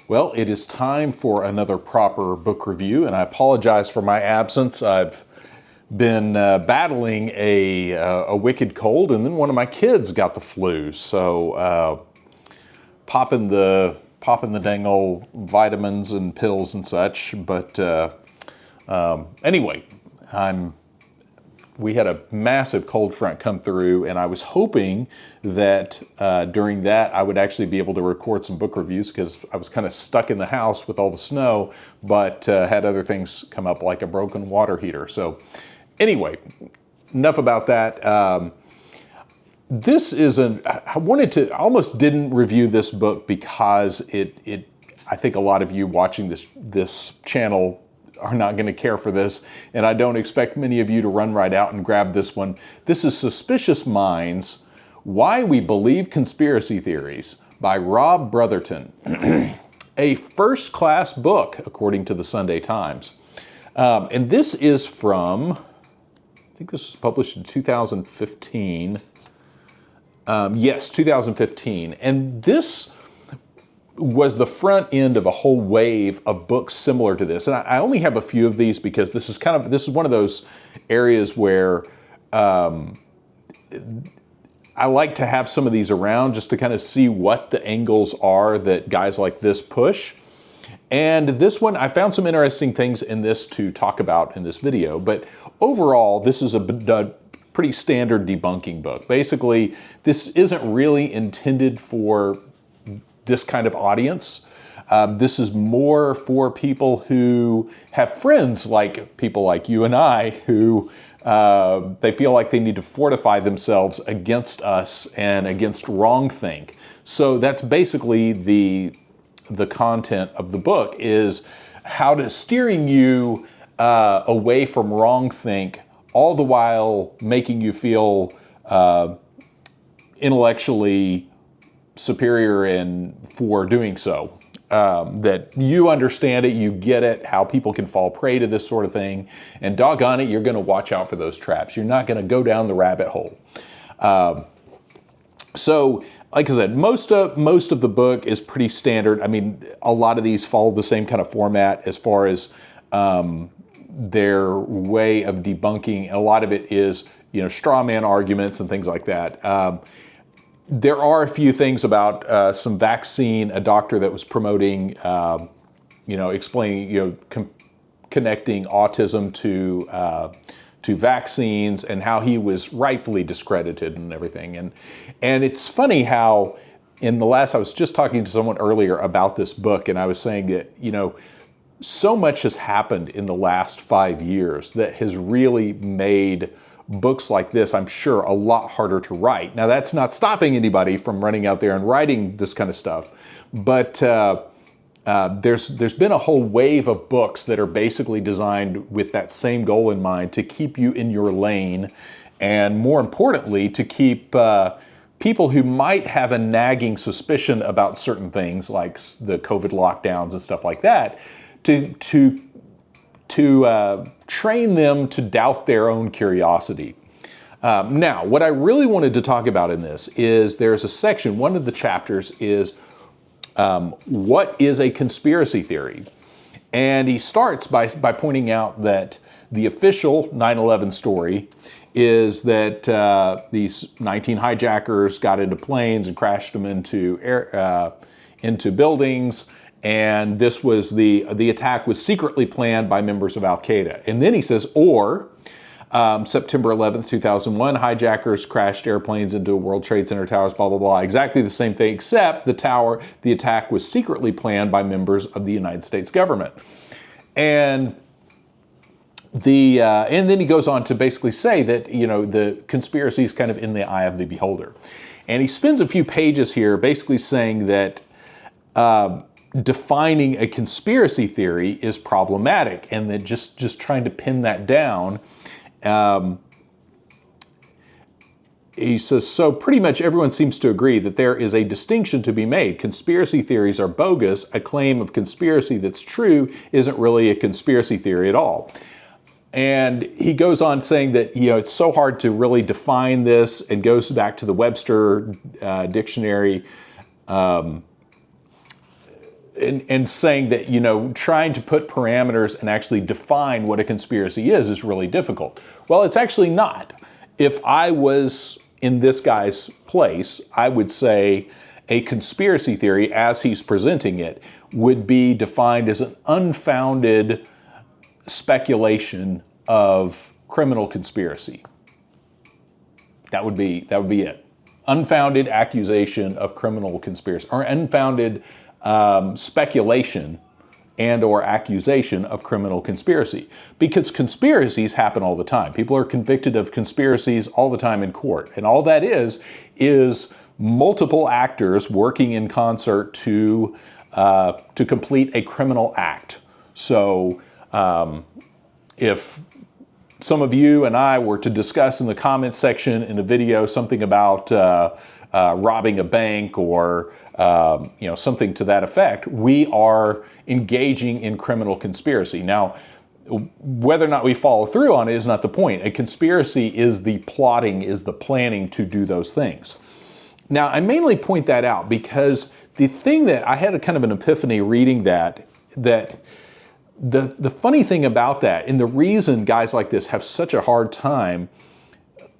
Well, it is time for another proper book review, and I apologize for my absence. I've been battling a wicked cold, and then one of my kids got the flu. So popping the dang old vitamins and pills and such. But anyway, we had a massive cold front come through, and I was hoping that during that I would actually be able to record some book reviews because I was kind of stuck in the house with all the snow, but had other things come up like a broken water heater. So anyway, enough about that. I almost didn't review this book because I think a lot of you watching this channel are not going to care for this, and I don't expect many of you to run right out and grab this one. This is Suspicious Minds, Why We Believe Conspiracy Theories by Rob Brotherton. A first-class book, according to the Sunday Times. And this is from, I think this was published in 2015. Yes, 2015. And this was the front end of a whole wave of books similar to this. And I only have a few of these because this is one of those areas where I like to have some of these around just to kind of see what the angles are that guys like this push. And this one, I found some interesting things in this to talk about in this video. But overall, this is a pretty standard debunking book. Basically, this isn't really intended for this kind of audience. This is more for people who have friends like people like you and I who they feel like they need to fortify themselves against us and against wrongthink. So that's basically the content of the book, is how to steering you away from wrongthink, all the while making you feel intellectually superior and for doing so. That you understand it, you get it, how people can fall prey to this sort of thing, and doggone it, you're going to watch out for those traps. You're not going to go down the rabbit hole. So, like I said, most of the book is pretty standard. I mean, a lot of these follow the same kind of format as far as their way of debunking. And a lot of it is, straw man arguments and things like that. There are a few things about some vaccine, a doctor that was promoting, explaining, connecting autism to vaccines and how he was rightfully discredited and everything. And it's funny how I was just talking to someone earlier about this book, and I was saying that, so much has happened in the last 5 years that has really made books like this, I'm sure, a lot harder to write. Now, that's not stopping anybody from running out there and writing this kind of stuff, but there's been a whole wave of books that are basically designed with that same goal in mind, to keep you in your lane, and more importantly, to keep people who might have a nagging suspicion about certain things, like the COVID lockdowns and stuff like that, to train them to doubt their own curiosity. Now, what I really wanted to talk about in this is there's a section, one of the chapters is what is a conspiracy theory? And he starts by pointing out that the official 9/11 story is that these 19 hijackers got into planes and crashed them into buildings. And this was the attack was secretly planned by members of Al-Qaeda. And then he says, September 11th, 2001, hijackers crashed airplanes into World Trade Center towers, blah, blah, blah. Exactly the same thing, except the attack was secretly planned by members of the United States government. And then he goes on to basically say that, the conspiracy is kind of in the eye of the beholder. And he spends a few pages here basically saying that defining a conspiracy theory is problematic, and that just trying to pin that down. He says, so pretty much everyone seems to agree that there is a distinction to be made. Conspiracy theories are bogus. A claim of conspiracy that's true isn't really a conspiracy theory at all. And he goes on saying that, it's so hard to really define this, and goes back to the Webster dictionary and saying that, you know, trying to put parameters and actually define what a conspiracy is really difficult. Well, it's actually not. If I was in this guy's place, I would say a conspiracy theory, as he's presenting it, would be defined as an unfounded speculation of criminal conspiracy. That would be it. Unfounded accusation of criminal conspiracy, or unfounded speculation and or accusation of criminal conspiracy. Because conspiracies happen all the time. People are convicted of conspiracies all the time in court. And all that is multiple actors working in concert to complete a criminal act. So if some of you and I were to discuss in the comments section in a video something about robbing a bank or you know, something to that effect, we are engaging in criminal conspiracy. Now, whether or not we follow through on it is not the point. A conspiracy is the plotting, is the planning to do those things. Now, I mainly point that out because the thing that I had a kind of an epiphany reading that the funny thing about that, and the reason guys like this have such a hard time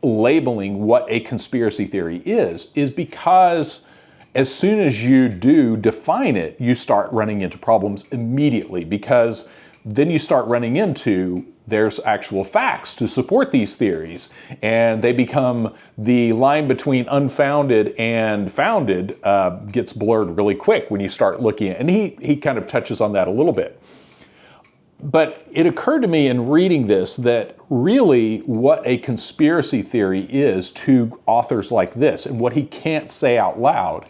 labeling what a conspiracy theory is because as soon as you do define it, you start running into problems immediately, because then you start running into there's actual facts to support these theories, and they become, the line between unfounded and founded gets blurred really quick when you start looking at, and he kind of touches on that a little bit. But it occurred to me in reading this that really what a conspiracy theory is to authors like this, and what he can't say out loud,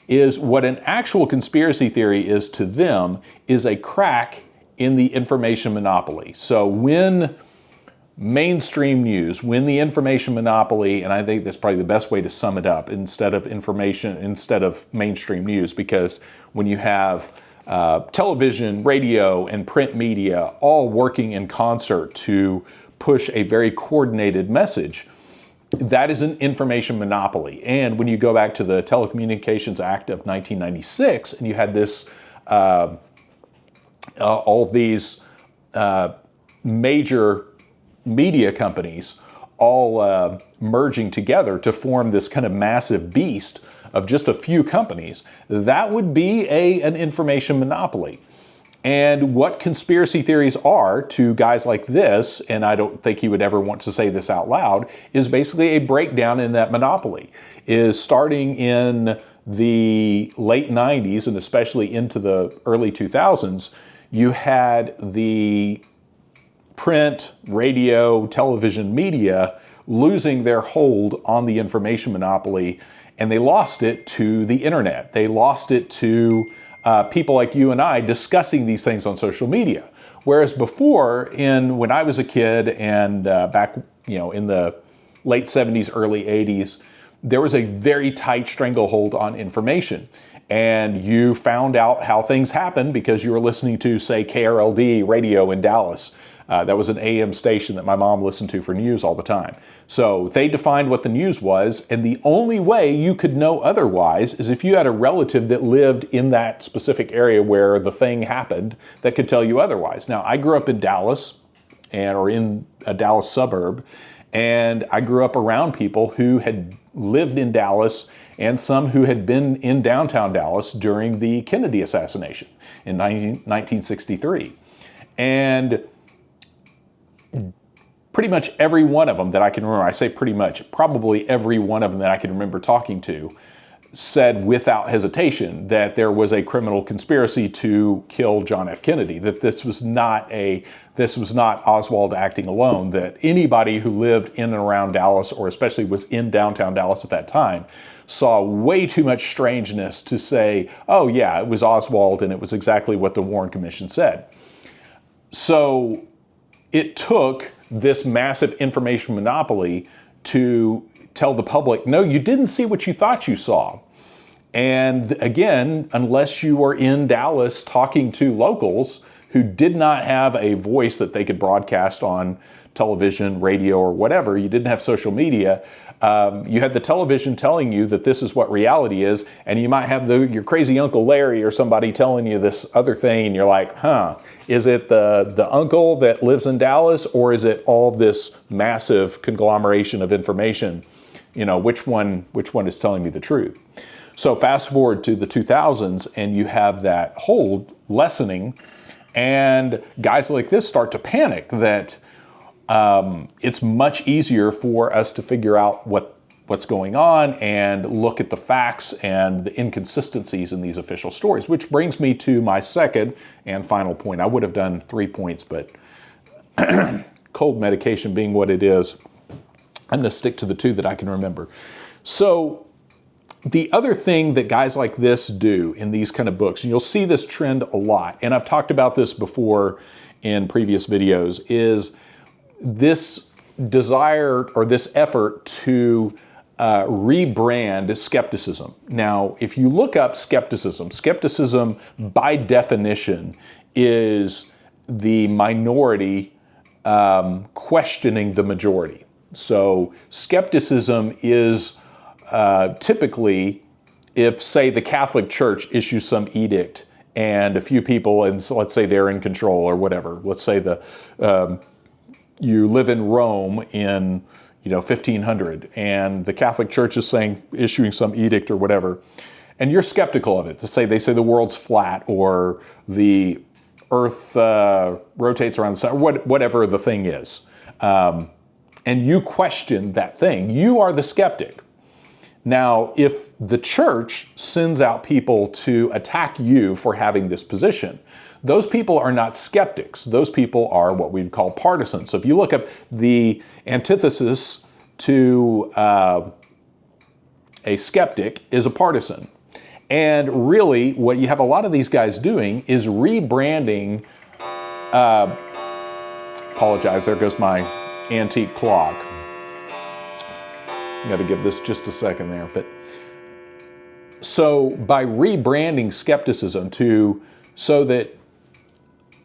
is what an actual conspiracy theory is to them is a crack in the information monopoly. So when mainstream news, when the information monopoly, and I think that's probably the best way to sum it up, instead of mainstream news, because when you have television, radio, and print media all working in concert to push a very coordinated message, that is an information monopoly. And when you go back to the Telecommunications Act of 1996, and you had this, all these major media companies all merging together to form this kind of massive beast of just a few companies, that would be an information monopoly. And what conspiracy theories are to guys like this, and I don't think he would ever want to say this out loud, is basically a breakdown in that monopoly. Is starting in the late 90s and especially into the early 2000s, you had the print, radio, television media losing their hold on the information monopoly, and they lost it to the internet. They lost it to people like you and I discussing these things on social media. Whereas before, when I was a kid and back, you know, in the late 70s, early 80s, there was a very tight stranglehold on information. And you found out how things happened because you were listening to, say, KRLD radio in Dallas. That was an AM station that my mom listened to for news all the time. So they defined what the news was, and the only way you could know otherwise is if you had a relative that lived in that specific area where the thing happened that could tell you otherwise. Now, I grew up in Dallas, or in a Dallas suburb, and I grew up around people who had lived in Dallas and some who had been in downtown Dallas during the Kennedy assassination in 1963. And pretty much every one of them that I can remember, I say pretty much, probably every one of them that I can remember talking to, said without hesitation that there was a criminal conspiracy to kill John F. Kennedy, that this was not Oswald acting alone, that anybody who lived in and around Dallas, or especially was in downtown Dallas at that time, saw way too much strangeness to say, oh yeah, it was Oswald and it was exactly what the Warren Commission said. So it took this massive information monopoly to tell the public, no, you didn't see what you thought you saw. And again, unless you were in Dallas talking to locals, who did not have a voice that they could broadcast on television, radio, or whatever. You didn't have social media. You had the television telling you that this is what reality is, and you might have your crazy Uncle Larry or somebody telling you this other thing, and you're like, is it the uncle that lives in Dallas, or is it all this massive conglomeration of information? Which one is telling me the truth? So fast forward to the 2000s, and you have that whole lessening, and guys like this start to panic that it's much easier for us to figure out what's going on and look at the facts and the inconsistencies in these official stories, which brings me to my second and final point. I would have done 3 points, but cold medication being what it is, I'm going to stick to the 2 that I can remember. So the other thing that guys like this do in these kind of books, and you'll see this trend a lot, and I've talked about this before in previous videos, is this desire or this effort to rebrand skepticism. Now, if you look up skepticism by definition is the minority questioning the majority. So skepticism is typically if, say, the Catholic Church issues some edict and a few people, and so let's say they're in control or whatever. Let's say you live in Rome in 1500, and the Catholic Church is issuing some edict or whatever, and you're skeptical of it. They say the world's flat, or the Earth rotates around the sun, or whatever the thing is, and you question that thing. You are the skeptic. Now, if the church sends out people to attack you for having this position, those people are not skeptics. Those people are what we'd call partisans. So if you look up the antithesis to a skeptic is a partisan. And really, what you have a lot of these guys doing is rebranding. Apologize, there goes my antique clock. Got to give this just a second there. But so by rebranding skepticism so that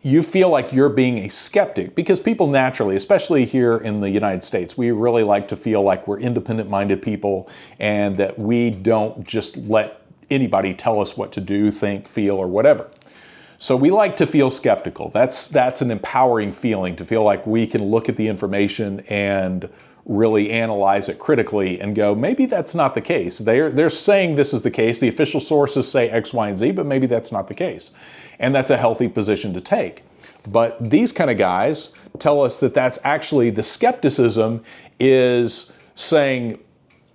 you feel like you're being a skeptic, because people naturally, especially here in the United States, we really like to feel like we're independent-minded people and that we don't just let anybody tell us what to do, think, feel, or whatever. So we like to feel skeptical. That's an empowering feeling, to feel like we can look at the information and really analyze it critically and go, maybe that's not the case. They're saying this is the case. The official sources say X, Y, and Z, but maybe that's not the case. And that's a healthy position to take. But these kind of guys tell us that that's actually, the skepticism is saying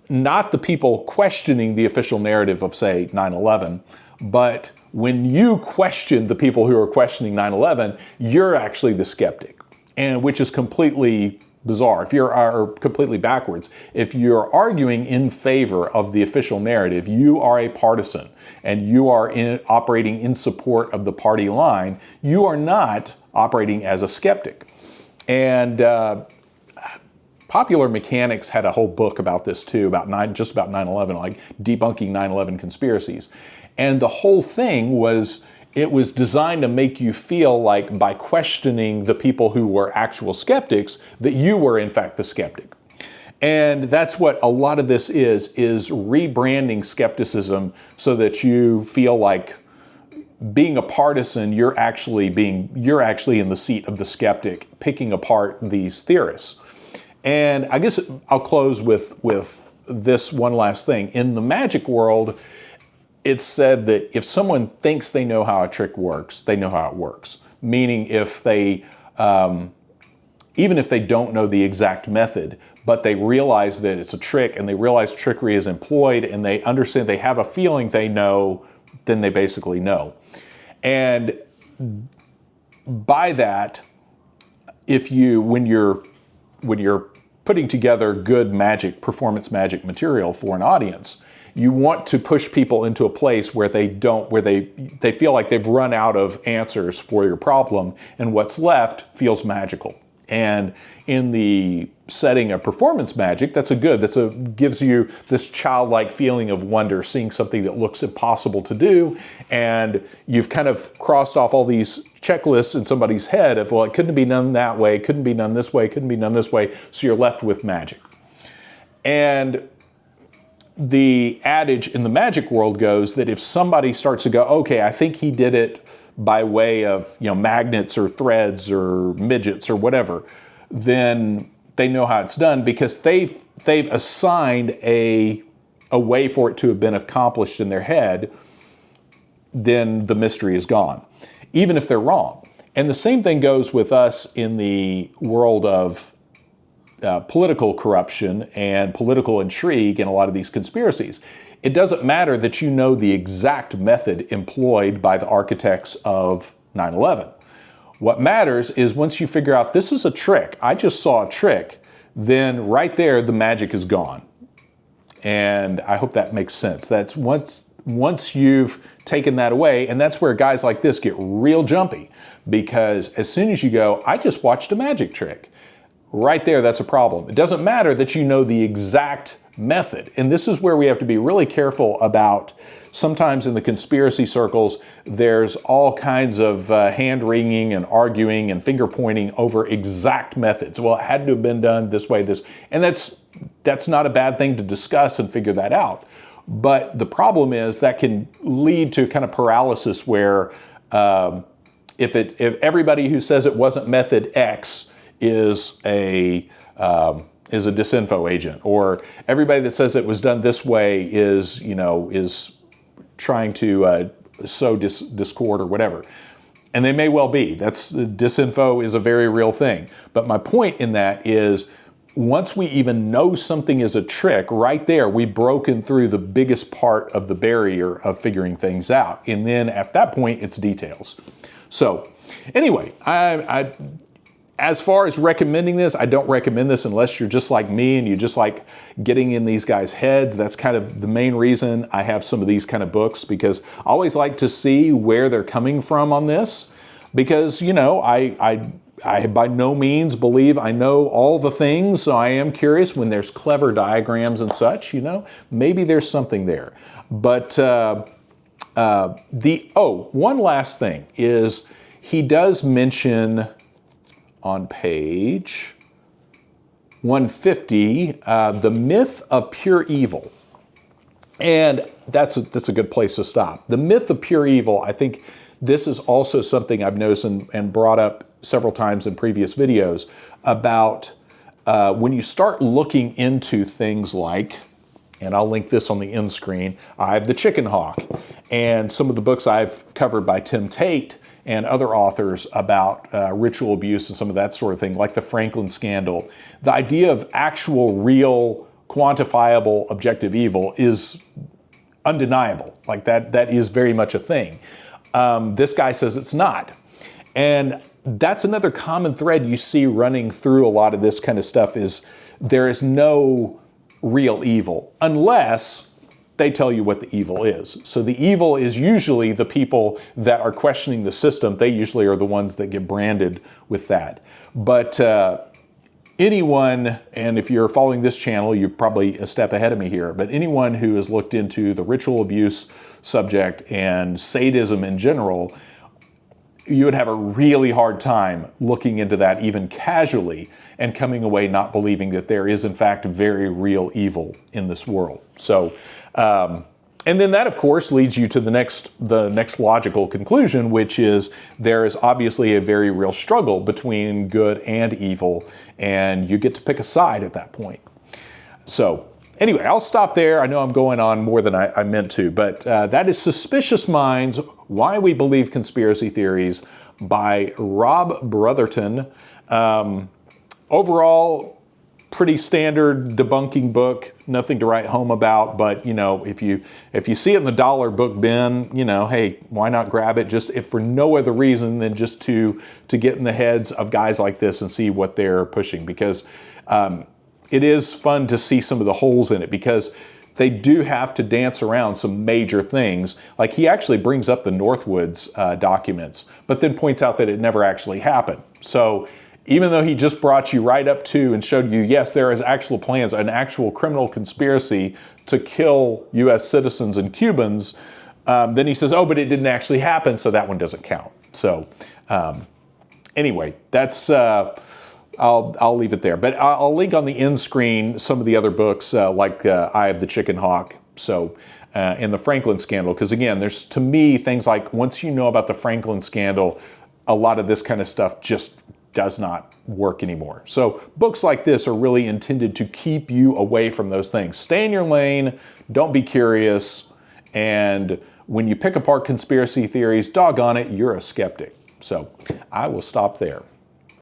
not the people questioning the official narrative of, say, 9/11, but when you question the people who are questioning 9/11, you're actually the skeptic, and which is completely bizarre. If you're completely backwards. If you're arguing in favor of the official narrative, you are a partisan and you are operating in support of the party line. You are not operating as a skeptic. And Popular Mechanics had a whole book about this too, just about 9/11, like debunking 9/11 conspiracies. And the whole thing was, it was designed to make you feel like by questioning the people who were actual skeptics, that you were in fact the skeptic. And that's what a lot of this is rebranding skepticism so that you feel like being a partisan, you're actually in the seat of the skeptic, picking apart these theorists. And I guess I'll close with this one last thing. In the magic world, it's said that if someone thinks they know how a trick works, they know how it works. Meaning if they, even if they don't know the exact method, but they realize that it's a trick and they realize trickery is employed and they understand, they have a feeling they know, then they basically know. And by that, when you're putting together good magic, performance magic material for an audience, you want to push people into a place where they feel like they've run out of answers for your problem, and what's left feels magical. And in the setting of performance magic, gives you this childlike feeling of wonder, seeing something that looks impossible to do, and you've kind of crossed off all these checklists in somebody's head of, well, it couldn't be done that way, couldn't be done this way, couldn't be done this way, so you're left with magic. And the adage in the magic world goes that if somebody starts to go, okay, I think he did it by way of, magnets or threads or midgets or whatever, then they know how it's done because they've assigned a way for it to have been accomplished in their head. Then the mystery is gone, even if they're wrong. And the same thing goes with us in the world of political corruption and political intrigue in a lot of these conspiracies. It doesn't matter that you know the exact method employed by the architects of 9/11. What matters is once you figure out this is a trick, I just saw a trick, then right there the magic is gone. And I hope that makes sense. That's once you've taken that away, and that's where guys like this get real jumpy, because as soon as you go, I just watched a magic trick, right there, that's a problem. It doesn't matter that you know the exact method. And this is where we have to be really careful about, sometimes in the conspiracy circles, there's all kinds of hand-wringing and arguing and finger-pointing over exact methods. Well, it had to have been done this way, and that's not a bad thing to discuss and figure that out. But the problem is that can lead to kind of paralysis where if everybody who says it wasn't method X is a disinfo agent, or everybody that says it was done this way is trying to sow discord or whatever. And they may well be. Disinfo is a very real thing. But my point in that is, once we even know something is a trick, right there, we've broken through the biggest part of the barrier of figuring things out. And then at that point, it's details. So anyway, as far as recommending this, I don't recommend this unless you're just like me and you just like getting in these guys' heads. That's kind of the main reason I have some of these kind of books, because I always like to see where they're coming from on this, because, I by no means believe I know all the things, so I am curious when there's clever diagrams and such, maybe there's something there. But one last thing is he does mention on page 150, the myth of pure evil. And that's a good place to stop. The myth of pure evil, I think this is also something I've noticed and brought up several times in previous videos about when you start looking into things like, and I'll link this on the end screen, I have The Chicken Hawk, and some of the books I've covered by Tim Tate and other authors about ritual abuse and some of that sort of thing, like the Franklin scandal. The idea of actual, real, quantifiable, objective evil is undeniable. Like that is very much a thing. This guy says it's not. And that's another common thread you see running through a lot of this kind of stuff, is there is no real evil unless they tell you what the evil is. So the evil is usually the people that are questioning the system. They usually are the ones that get branded with that. But anyone, and if you're following this channel, you're probably a step ahead of me here, but anyone who has looked into the ritual abuse subject and sadism in general, you would have a really hard time looking into that even casually and coming away not believing that there is in fact very real evil in this world. So, and then that of course leads you to the next logical conclusion, which is there is obviously a very real struggle between good and evil, and you get to pick a side at that point. So anyway, I'll stop there. I know I'm going on more than I meant to, but that is Suspicious Minds, Why We Believe Conspiracy Theories by Rob Brotherton. Overall, pretty standard debunking book, nothing to write home about, but if you see it in the dollar book bin, hey, why not grab it, just if for no other reason than just to get in the heads of guys like this and see what they're pushing, because it is fun to see some of the holes in it, because they do have to dance around some major things. Like he actually brings up the Northwoods documents, but then points out that it never actually happened. So even though he just brought you right up to and showed you, yes, there is actual plans, an actual criminal conspiracy to kill U.S. citizens and Cubans, then he says, oh, but it didn't actually happen, so that one doesn't count. So anyway, that's, I'll leave it there. But I'll link on the end screen some of the other books like Eye of the Chicken Hawk, so, and the Franklin scandal, because again, there's, to me, things like once you know about the Franklin scandal, a lot of this kind of stuff just does not work anymore. So books like this are really intended to keep you away from those things. Stay in your lane, don't be curious, and when you pick apart conspiracy theories, doggone it, you're a skeptic. So I will stop there.